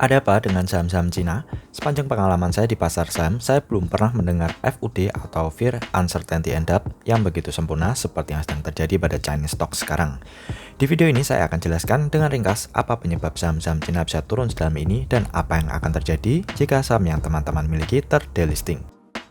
Ada apa dengan saham-saham Cina? Sepanjang pengalaman saya di pasar saham, saya belum pernah mendengar FUD atau Fear, Uncertainty and Doubt yang begitu sempurna seperti yang sedang terjadi pada Chinese stock sekarang. Di video ini saya akan jelaskan dengan ringkas apa penyebab saham-saham Cina bisa turun sedalam ini dan apa yang akan terjadi jika saham yang teman-teman miliki terdelisting.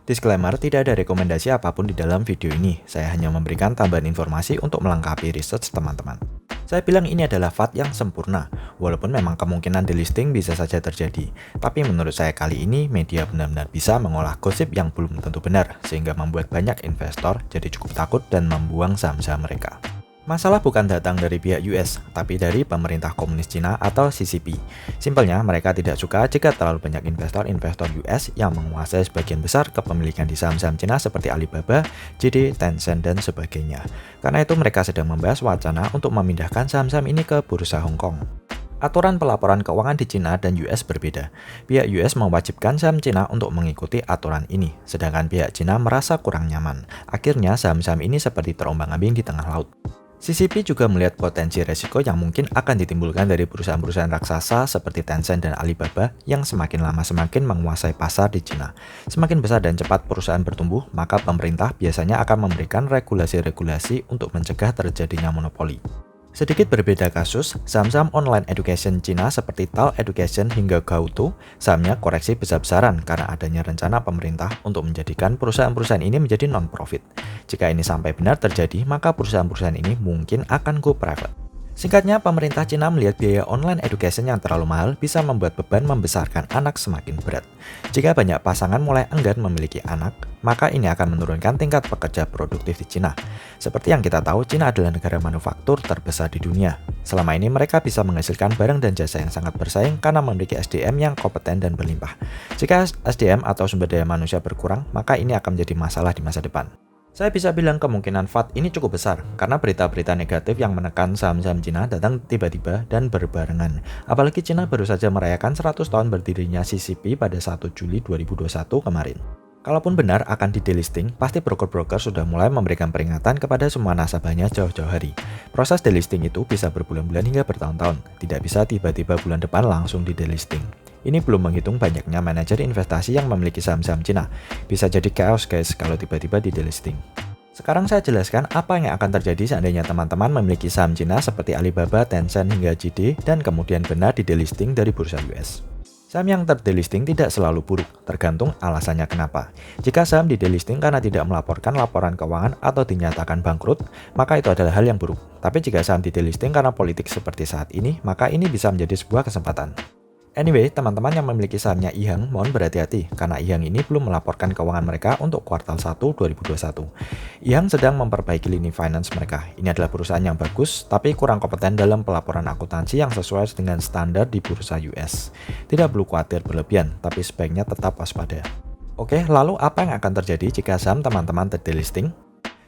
Disclaimer, tidak ada rekomendasi apapun di dalam video ini. Saya hanya memberikan tambahan informasi untuk melengkapi research teman-teman. Saya bilang ini adalah FUD yang sempurna, walaupun memang kemungkinan delisting bisa saja terjadi. Tapi menurut saya kali ini media benar-benar bisa mengolah gosip yang belum tentu benar, sehingga membuat banyak investor jadi cukup takut dan membuang saham-saham mereka. Masalah bukan datang dari pihak US, tapi dari pemerintah komunis Cina atau CCP. Simpelnya, mereka tidak suka jika terlalu banyak investor-investor US yang menguasai sebagian besar kepemilikan di saham-saham Cina seperti Alibaba, JD, Tencent, dan sebagainya. Karena itu mereka sedang membahas wacana untuk memindahkan saham-saham ini ke bursa Hong Kong. Aturan pelaporan keuangan di Cina dan US berbeda. Pihak US mewajibkan saham Cina untuk mengikuti aturan ini, sedangkan pihak Cina merasa kurang nyaman. Akhirnya saham-saham ini seperti terombang-ambing di tengah laut. CCP juga melihat potensi resiko yang mungkin akan ditimbulkan dari perusahaan-perusahaan raksasa seperti Tencent dan Alibaba yang semakin lama semakin menguasai pasar di Cina. Semakin besar dan cepat perusahaan bertumbuh, maka pemerintah biasanya akan memberikan regulasi-regulasi untuk mencegah terjadinya monopoli. Sedikit berbeda kasus, saham-saham online education Cina seperti TAL Education hingga Gaotu, sahamnya koreksi besar-besaran karena adanya rencana pemerintah untuk menjadikan perusahaan-perusahaan ini menjadi non-profit. Jika ini sampai benar terjadi, maka perusahaan-perusahaan ini mungkin akan go private. Singkatnya, pemerintah Cina melihat biaya online education yang terlalu mahal bisa membuat beban membesarkan anak semakin berat. Jika banyak pasangan mulai enggan memiliki anak, maka ini akan menurunkan tingkat pekerja produktif di Cina. Seperti yang kita tahu, Cina adalah negara manufaktur terbesar di dunia. Selama ini mereka bisa menghasilkan barang dan jasa yang sangat bersaing karena memiliki SDM yang kompeten dan berlimpah. Jika SDM atau sumber daya manusia berkurang, maka ini akan menjadi masalah di masa depan. Saya bisa bilang kemungkinan FUD ini cukup besar karena berita-berita negatif yang menekan saham-saham Cina datang tiba-tiba dan berbarengan. Apalagi Cina baru saja merayakan 100 tahun berdirinya CCP pada 1 Juli 2021 kemarin. Kalaupun benar akan di-delisting, pasti broker-broker sudah mulai memberikan peringatan kepada semua nasabahnya jauh-jauh hari. Proses delisting itu bisa berbulan-bulan hingga bertahun-tahun, tidak bisa tiba-tiba bulan depan langsung di-delisting. Ini belum menghitung banyaknya manajer investasi yang memiliki saham-saham Cina. Bisa jadi chaos guys kalau tiba-tiba di-delisting. Sekarang saya jelaskan apa yang akan terjadi seandainya teman-teman memiliki saham Cina seperti Alibaba, Tencent, hingga JD dan kemudian benar di-delisting dari bursa US. Saham yang terdelisting tidak selalu buruk, tergantung alasannya kenapa. Jika saham di-delisting karena tidak melaporkan laporan keuangan atau dinyatakan bangkrut, maka itu adalah hal yang buruk. Tapi jika saham di-delisting karena politik seperti saat ini, maka ini bisa menjadi sebuah kesempatan. Anyway, teman-teman yang memiliki sahamnya Yihang mohon berhati-hati karena Yihang ini belum melaporkan keuangan mereka untuk kuartal 1 2021. Yihang sedang memperbaiki lini finance mereka. Ini adalah perusahaan yang bagus tapi kurang kompeten dalam pelaporan akuntansi yang sesuai dengan standar di bursa US. Tidak perlu khawatir berlebihan, tapi sebaiknya tetap waspada. Oke, lalu apa yang akan terjadi jika saham teman-teman terdelisting?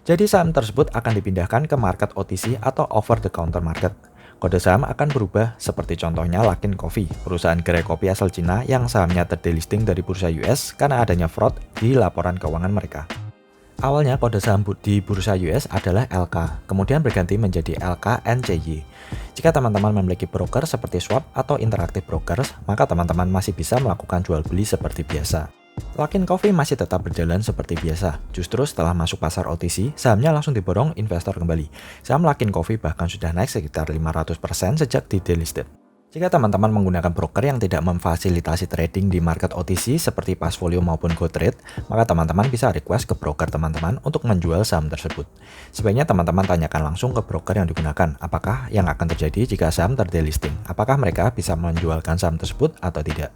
Jadi saham tersebut akan dipindahkan ke market OTC atau over the counter market. Kode saham akan berubah seperti contohnya Luckin Coffee, perusahaan gerai kopi asal Cina yang sahamnya terdelisting dari bursa US karena adanya fraud di laporan keuangan mereka. Awalnya kode saham di bursa US adalah LK, kemudian berganti menjadi LKNCY. Jika teman-teman memiliki broker seperti Swap atau Interactive Brokers, maka teman-teman masih bisa melakukan jual beli seperti biasa. Luckin Coffee masih tetap berjalan seperti biasa. Justru setelah masuk pasar OTC, sahamnya langsung diborong investor kembali. Saham Luckin Coffee bahkan sudah naik sekitar 500% sejak di-delisted. Jika teman-teman menggunakan broker yang tidak memfasilitasi trading di market OTC seperti Passfolio maupun GoTrade, maka teman-teman bisa request ke broker teman-teman untuk menjual saham tersebut. Sebaiknya teman-teman tanyakan langsung ke broker yang digunakan, apakah yang akan terjadi jika saham terdelisting, apakah mereka bisa menjualkan saham tersebut atau tidak.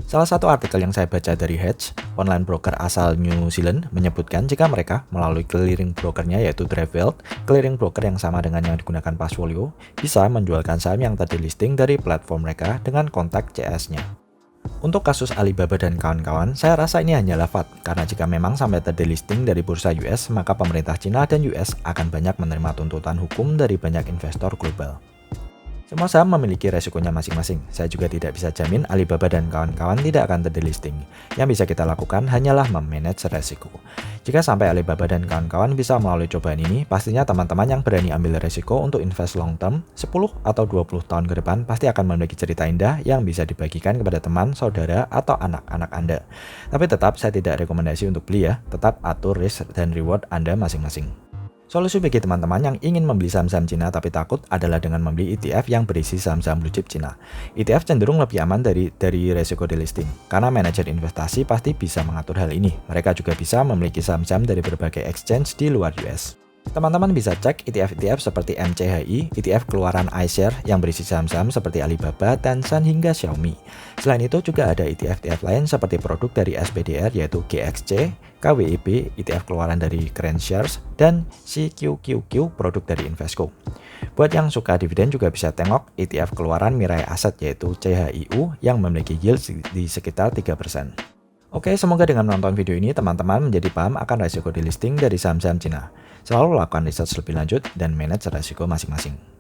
Salah satu artikel yang saya baca dari Hedge, online broker asal New Zealand, menyebutkan jika mereka melalui clearing brokernya yaitu Drivewell, clearing broker yang sama dengan yang digunakan Passfolio, bisa menjualkan saham yang terdelisting dari platform mereka dengan kontak CS-nya. Untuk kasus Alibaba dan kawan-kawan, saya rasa ini hanyalah FUD, karena jika memang sampai terdelisting dari bursa US, maka pemerintah Cina dan US akan banyak menerima tuntutan hukum dari banyak investor global. Semua saham memiliki resikonya masing-masing. Saya juga tidak bisa jamin Alibaba dan kawan-kawan tidak akan terdelisting. Yang bisa kita lakukan hanyalah memanage resiko. Jika sampai Alibaba dan kawan-kawan bisa melalui cobaan ini, pastinya teman-teman yang berani ambil resiko untuk invest long term, 10 atau 20 tahun ke depan pasti akan memiliki cerita indah yang bisa dibagikan kepada teman, saudara, atau anak-anak Anda. Tapi tetap saya tidak rekomendasi untuk beli ya, tetap atur risk dan reward Anda masing-masing. Solusi bagi teman-teman yang ingin membeli saham-saham Cina tapi takut adalah dengan membeli ETF yang berisi saham-saham blue chip Cina. ETF cenderung lebih aman dari resiko delisting, karena manajer investasi pasti bisa mengatur hal ini. Mereka juga bisa memiliki saham-saham dari berbagai exchange di luar US. Teman-teman bisa cek ETF-ETF seperti MCHI, ETF keluaran iShare yang berisi saham-saham seperti Alibaba, Tencent, hingga Xiaomi. Selain itu juga ada ETF-ETF lain seperti produk dari SPDR yaitu GXC, KWIB, ETF keluaran dari Grand Shares, dan CQQQ produk dari Invesco. Buat yang suka dividen juga bisa tengok ETF keluaran Mirai Asset yaitu CHIU yang memiliki yield di sekitar 3%. Oke, semoga dengan menonton video ini teman-teman menjadi paham akan resiko delisting dari saham-saham Cina. Selalu lakukan riset lebih lanjut dan manage resiko masing-masing.